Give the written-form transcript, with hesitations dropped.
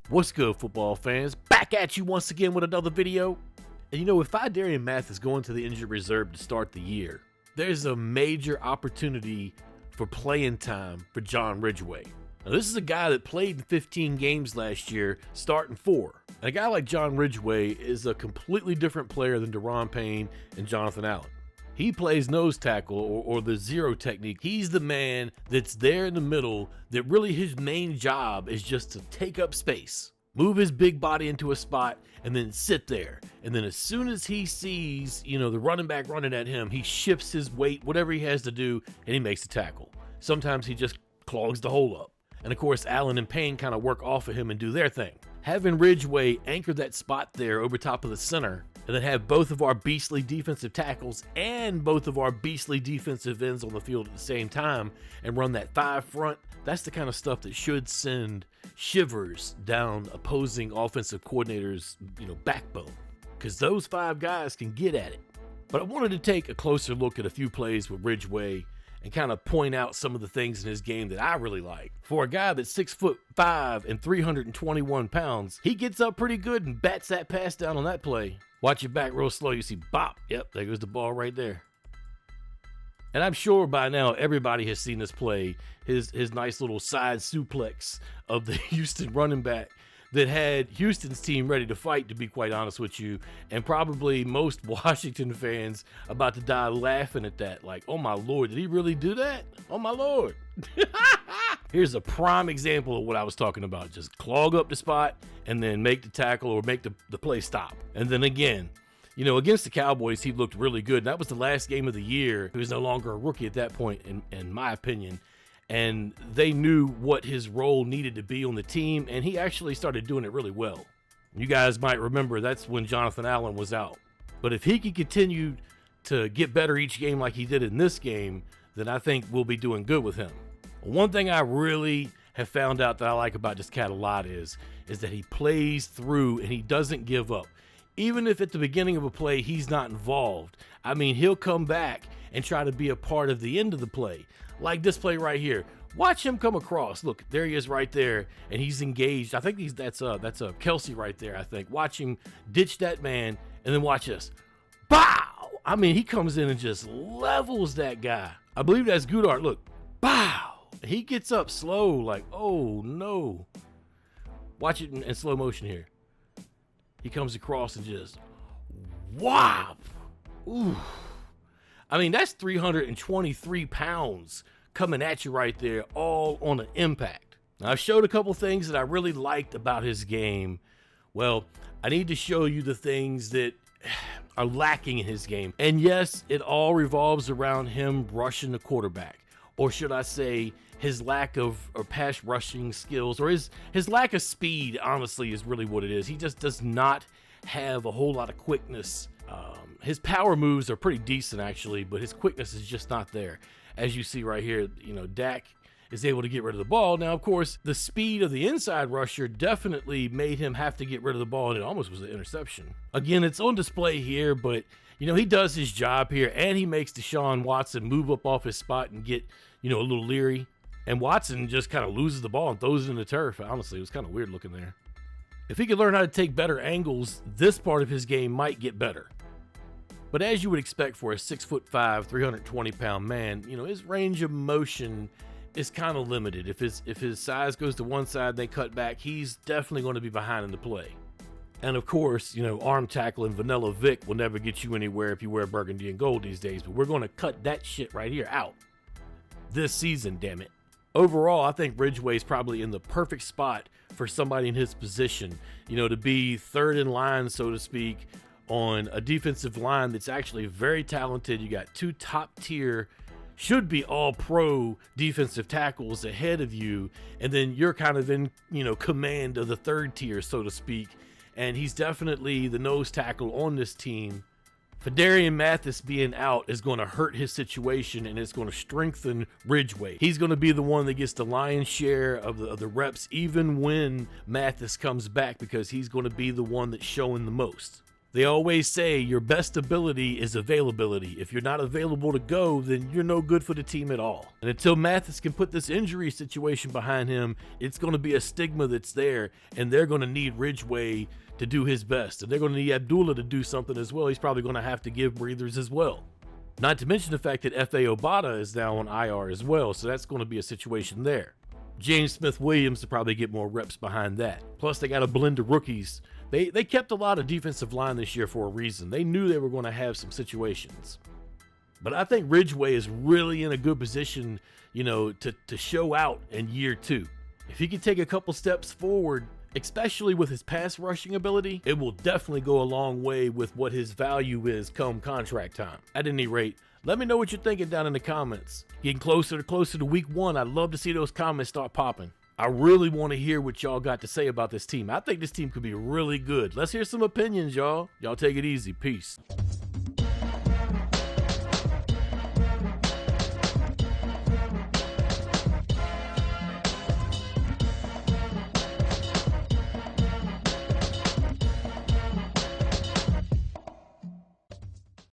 What's good, football fans? Back at you once again with another video. And you know, if Darian Mathis going to the injured reserve to start the year, there's a major opportunity for playing time for John Ridgeway. Now, this is a guy that played in 15 games last year, starting 4. And a guy like John Ridgeway is a completely different player than Daron Payne and Jonathan Allen. He plays nose tackle or the zero technique. He's the man that's there in the middle that really his main job is just to take up space, move his big body into a spot, and then sit there. And then as soon as he sees, the running back running at him, he shifts his weight, whatever he has to do, and he makes the tackle. Sometimes he just clogs the hole up. And of course, Allen and Payne kind of work off of him and do their thing. Having Ridgeway anchor that spot there over top of the center, and then have both of our beastly defensive tackles and both of our beastly defensive ends on the field at the same time and run that 5 front, that's the kind of stuff that should send shivers down opposing offensive coordinators' backbone, because those 5 guys can get at it. But I wanted to take a closer look at a few plays with Ridgeway and kind of point out some of the things in his game that I really like. For a guy that's 6'5" and 321 pounds, he gets up pretty good and bats that pass down on that play. Watch it back real slow, you see bop. Yep, there goes the ball right there. And I'm sure by now everybody has seen this play, his nice little side suplex of the Houston running back that had Houston's team ready to fight, to be quite honest with you, and probably most Washington fans about to die laughing at that. Like, oh my Lord, did he really do that? Oh my Lord. Here's a prime example of what I was talking about. Just clog up the spot and then make the tackle or make the play stop. And then again, against the Cowboys, he looked really good. And that was the last game of the year. He was no longer a rookie at that point, in my opinion. And they knew what his role needed to be on the team, and he actually started doing it really well. You guys might remember that's when Jonathan Allen was out. But if he can continue to get better each game like he did in this game, then I think we'll be doing good with him. One thing I really have found out that I like about this cat a lot is that he plays through and he doesn't give up. Even if at the beginning of a play he's not involved, I mean, he'll come back and try to be a part of the end of the play. Like this play right here. Watch him come across. Look, there he is right there, and he's engaged. I think that's a Kelsey right there, I think. Watch him ditch that man, and then watch this. Bow! I mean, he comes in and just levels that guy. I believe that's Goodart. Look, bow! He gets up slow, like, oh no. Watch it in slow motion here. He comes across and just whop. Ooh. I mean, that's 323 pounds coming at you right there, all on an impact. Now, I showed a couple things that I really liked about his game. Well, I need to show you the things that are lacking in his game. And yes, it all revolves around him rushing the quarterback. Or should I say, his lack of pass rushing skills, or his lack of speed, honestly, is really what it is. He just does not have a whole lot of quickness. His power moves are pretty decent, actually, but his quickness is just not there. As you see right here, Dak is able to get rid of the ball. Now, of course, the speed of the inside rusher definitely made him have to get rid of the ball, and it almost was an interception. Again, it's on display here, but, he does his job here, and he makes Deshaun Watson move up off his spot and get, a little leery. And Watson just kind of loses the ball and throws it in the turf. Honestly, it was kind of weird looking there. If he could learn how to take better angles, this part of his game might get better. But as you would expect for a 6'5", 320-pound man, his range of motion is kind of limited. If his size goes to one side, they cut back, he's definitely going to be behind in the play. And of course, arm tackle and Vanilla Vic will never get you anywhere if you wear burgundy and gold these days. But we're going to cut that shit right here out this season, damn it. Overall, I think Ridgeway is probably in the perfect spot for somebody in his position, to be third in line, so to speak, on a defensive line that's actually very talented. You got 2 top tier, should be all pro defensive tackles ahead of you. And then you're kind of in, command of the 3rd tier, so to speak. And he's definitely the nose tackle on this team. Darian Mathis being out is going to hurt his situation, and it's going to strengthen Ridgeway. He's going to be the one that gets the lion's share of the reps, even when Mathis comes back, because he's going to be the one that's showing the most. They always say your best ability is availability. If you're not available to go, then you're no good for the team at all. And until Mathis can put this injury situation behind him, it's going to be a stigma that's there, and they're going to need Ridgeway to do his best. And they're going to need Abdullah to do something as well. He's probably going to have to give breathers as well. Not to mention the fact that F.A. Obata is now on IR as well, so that's going to be a situation there. James Smith-Williams to probably get more reps behind that. Plus, they got a blend of rookies. They kept a lot of defensive line this year for a reason. They knew they were going to have some situations. But I think Ridgeway is really in a good position, to show out in year 2. If he can take a couple steps forward, especially with his pass rushing ability, it will definitely go a long way with what his value is come contract time. At any rate, let me know what you're thinking down in the comments. Getting closer to week 1, I'd love to see those comments start popping. I really want to hear what y'all got to say about this team. I think this team could be really good. Let's hear some opinions, y'all. Y'all take it easy. Peace.